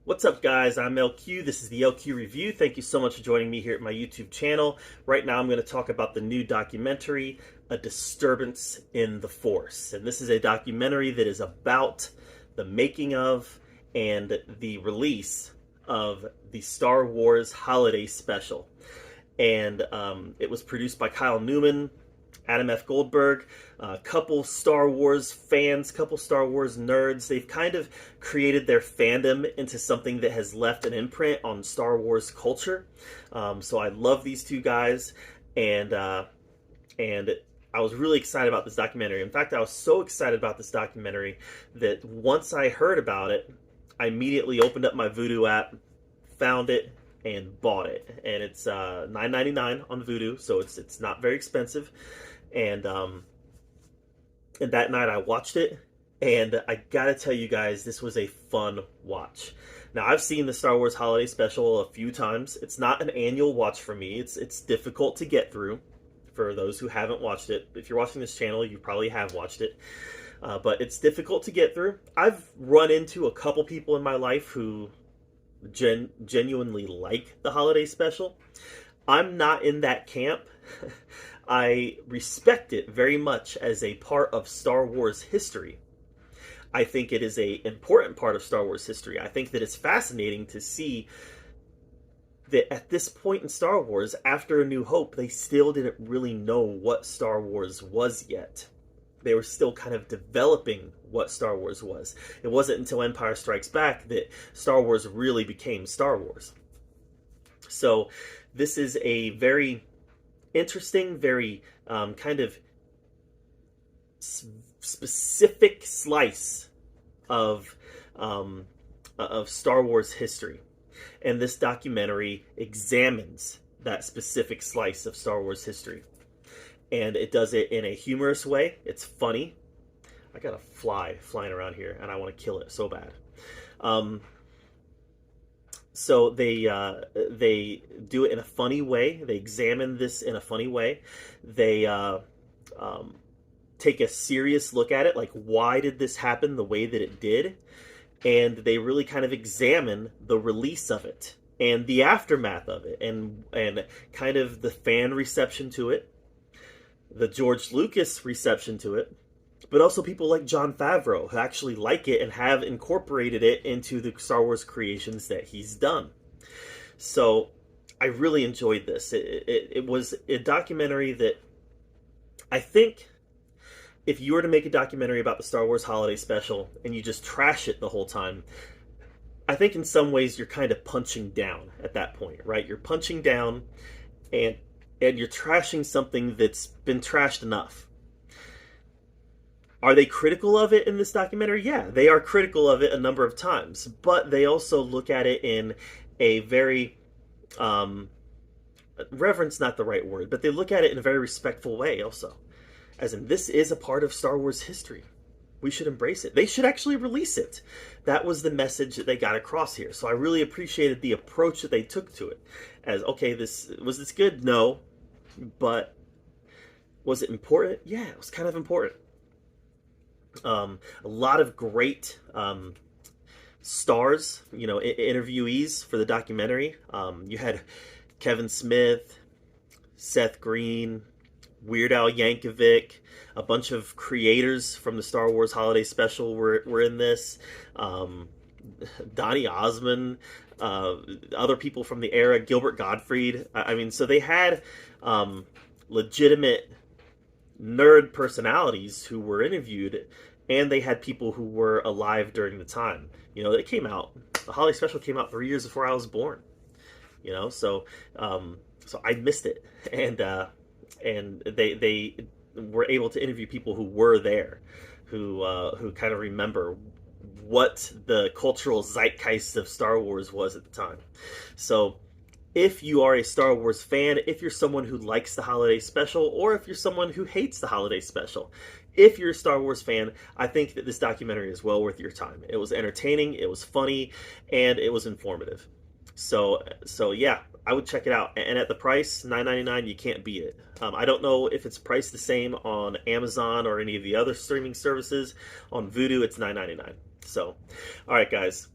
What's up, guys? I'm LQ. This is the LQ Review. Thank you so much for joining me here at my YouTube channel. Right now I'm going to talk about the new documentary, A Disturbance in the Force. And this is a documentary that is about the making of and the release of the Star Wars Holiday Special. And it was produced by Kyle Newman, Adam F. Goldberg, a couple Star Wars fans, couple Star Wars nerds. They've kind of created their fandom into something that has left an imprint on Star Wars culture. So I love these two guys, and I was really excited about this documentary. In fact, I was so excited about this documentary that once I heard about it, I immediately opened up my Vudu app, found it, and bought it. And it's $9.99 on Vudu, so it's not very expensive. And that night I watched it, and I gotta tell you guys, this was a fun watch. Now, I've seen the Star Wars Holiday Special a few times. It's not an annual watch for me. It's difficult to get through for those who haven't watched it. If you're watching this channel, you probably have watched it. But it's difficult to get through. I've run into a couple people in my life who genuinely like the Holiday Special. I'm not in that camp. I respect it very much as a part of Star Wars history. I think it is an important part of Star Wars history. I think that it's fascinating to see that at this point in Star Wars, after A New Hope, they still didn't really know what Star Wars was yet. They were still kind of developing what Star Wars was. It wasn't until Empire Strikes Back that Star Wars really became Star Wars. So this is a very interesting, very kind of specific slice of Star Wars history. And this documentary examines that specific slice of Star Wars history. And it does it in a humorous way. It's funny. I got a fly flying around here, and I want to kill it so bad. So they do it in a funny way. They examine this in a funny way. They take a serious look at it, like, why did this happen the way that it did? And they really kind of examine the release of it and the aftermath of it, and kind of the fan reception to it, the George Lucas reception to it, but also people like Jon Favreau who actually like it and have incorporated it into the Star Wars creations that he's done. So I really enjoyed this. It was a documentary that I think if you were to make a documentary about the Star Wars Holiday Special and you just trash it the whole time, I think in some ways you're kind of punching down at that point, right? You're punching down and you're trashing something that's been trashed enough. Are they critical of it in this documentary? Yeah, they are critical of it a number of times, but they also look at it in a very, reverence not the right word, but they look at it in a very respectful way also. As in, this is a part of Star Wars history. We should embrace it. They should actually release it. That was the message that they got across here. So I really appreciated the approach that they took to it. As, okay, was this good? No. But was it important? Yeah, it was kind of important. A lot of great stars, interviewees for the documentary. You had Kevin Smith, Seth Green, Weird Al Yankovic, a bunch of creators from the Star Wars Holiday Special were in this. Donny Osmond, other people from the era, Gilbert Gottfried. I mean, so they had legitimate nerd personalities who were interviewed, and they had people who were alive during the time. It came out. The Holiday Special came out 3 years before I was born. So I missed it, and they were able to interview people who were there, who kind of remember what the cultural zeitgeist of Star Wars was at the time. So if you are a Star Wars fan, if you're someone who likes the Holiday Special, or if you're someone who hates the Holiday Special, if you're a Star Wars fan, I think that this documentary is well worth your time. It was entertaining, it was funny, and it was informative. So yeah, I would check it out. And at the price, $9.99, you can't beat it. I don't know if it's priced the same on Amazon or any of the other streaming services. On Vudu, it's $9.99. So, all right, guys.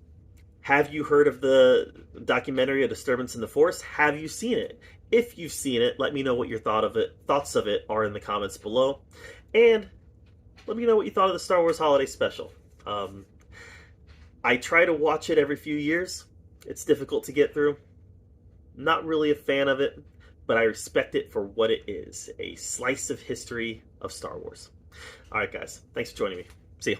Have you heard of the documentary A Disturbance in the Force? Have you seen it? If you've seen it, let me know what your thoughts of it are in the comments below. And let me know what you thought of the Star Wars Holiday Special. I try to watch it every few years. It's difficult to get through. Not really a fan of it, but I respect it for what it is, a slice of history of Star Wars. All right, guys. Thanks for joining me. See ya.